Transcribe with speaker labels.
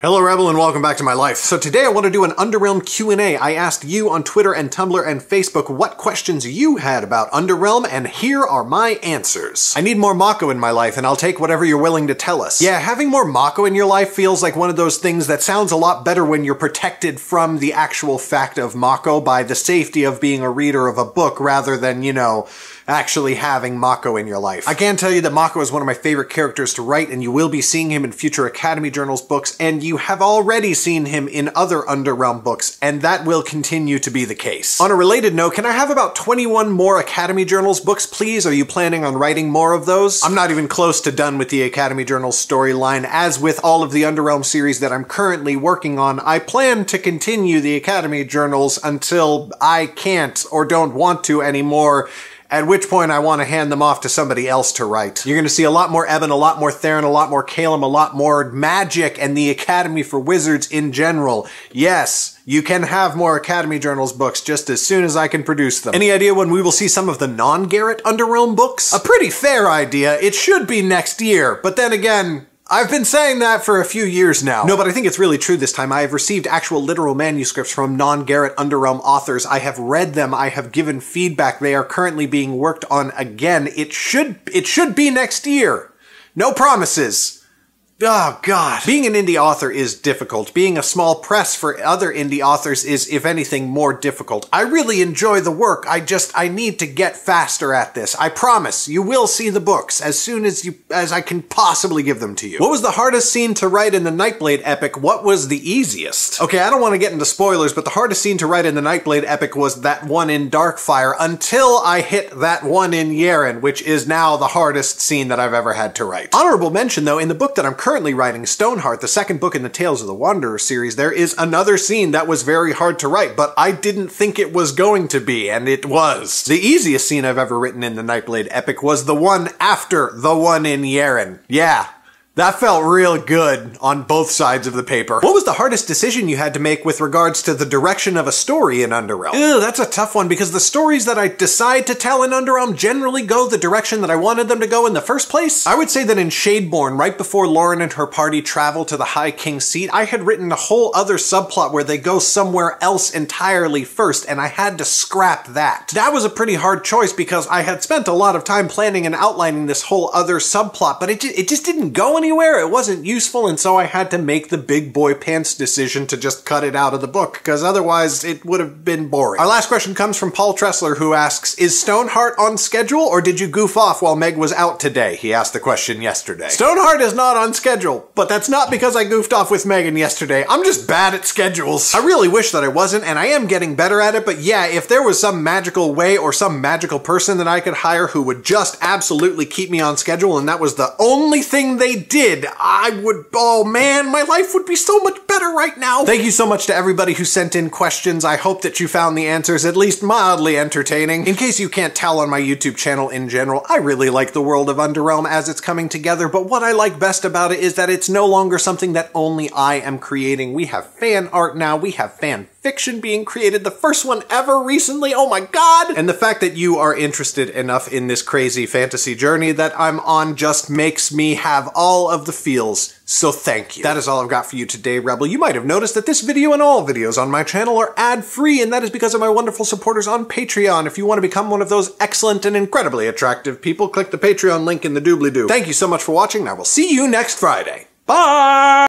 Speaker 1: Hello Rebel and welcome back to my life. So today I want to do an Underrealm Q&A. I asked you on Twitter and Tumblr and Facebook what questions you had about Underrealm, and here are my answers. I need more Mako in my life, and I'll take whatever you're willing to tell us. Yeah, having more Mako in your life feels like one of those things that sounds a lot better when you're protected from the actual fact of Mako by the safety of being a reader of a book rather than, you know, actually having Mako in your life. I can tell you that Mako is one of my favorite characters to write, and you will be seeing him in future Academy Journals books, and you have already seen him in other Underrealm books, and that will continue to be the case. On a related note, can I have about 21 more Academy Journals books, please? Are you planning on writing more of those? I'm not even close to done with the Academy Journals storyline. As with all of the Underrealm series that I'm currently working on, I plan to continue the Academy Journals until I can't or don't want to anymore, at which point I want to hand them off to somebody else to write. You're going to see a lot more Eben, a lot more Theron, a lot more Calum, a lot more magic, and the Academy for Wizards in general. Yes, you can have more Academy Journals books just as soon as I can produce them. Any idea when we will see some of the non-Garrett Underrealm books? A pretty fair idea. It should be next year, but then again, I've been saying that for a few years now. No, but I think it's really true this time. I have received actual literal manuscripts from non-Garrett Underrealm authors. I have read them. I have given feedback. They are currently being worked on again. It should be next year. No promises. Oh, God. Being an indie author is difficult. Being a small press for other indie authors is, if anything, more difficult. I really enjoy the work. I need to get faster at this. I promise. You will see the books as soon as I can possibly give them to you. What was the hardest scene to write in the Nightblade epic? What was the easiest? Okay, I don't want to get into spoilers, but the hardest scene to write in the Nightblade epic was that one in Darkfire until I hit that one in Yaren, which is now the hardest scene that I've ever had to write. Honorable mention, though, in the book that I'm currently writing, Stoneheart, the second book in the Tales of the Wanderer series, there is another scene that was very hard to write, but I didn't think it was going to be, and it was. The easiest scene I've ever written in the Nightblade epic was the one after the one in Yaren. Yeah. That felt real good on both sides of the paper. What was the hardest decision you had to make with regards to the direction of a story in Underrealm? Ew, that's a tough one because the stories that I decide to tell in Underrealm generally go the direction that I wanted them to go in the first place. I would say that in Shadeborn, right before Lauren and her party travel to the High King's seat, I had written a whole other subplot where they go somewhere else entirely first, and I had to scrap that. That was a pretty hard choice because I had spent a lot of time planning and outlining this whole other subplot, but it just didn't go anywhere. It wasn't useful, and so I had to make the big boy pants decision to just cut it out of the book, because otherwise it would have been boring. Our last question comes from Paul Tressler, who asks, is Stoneheart on schedule, or did you goof off while Meg was out today? He asked the question yesterday. Stoneheart is not on schedule, but that's not because I goofed off with Megan yesterday. I'm just bad at schedules. I really wish that I wasn't, and I am getting better at it, but yeah, if there was some magical way or some magical person that I could hire who would just absolutely keep me on schedule, and that was the only thing they did, I would, oh man, my life would be so much better right now. Thank you so much to everybody who sent in questions. I hope that you found the answers at least mildly entertaining. In case you can't tell on my YouTube channel in general, I really like the world of Underrealm as it's coming together, but what I like best about it is that it's no longer something that only I am creating. We have fan art now, we have fan fiction being created, the first one ever recently, oh my god! And the fact that you are interested enough in this crazy fantasy journey that I'm on just makes me have all of the feels, so thank you. That is all I've got for you today, Rebel. You might have noticed that this video and all videos on my channel are ad-free, and that is because of my wonderful supporters on Patreon. If you want to become one of those excellent and incredibly attractive people, click the Patreon link in the doobly-doo. Thank you so much for watching, and I will see you next Friday. Bye!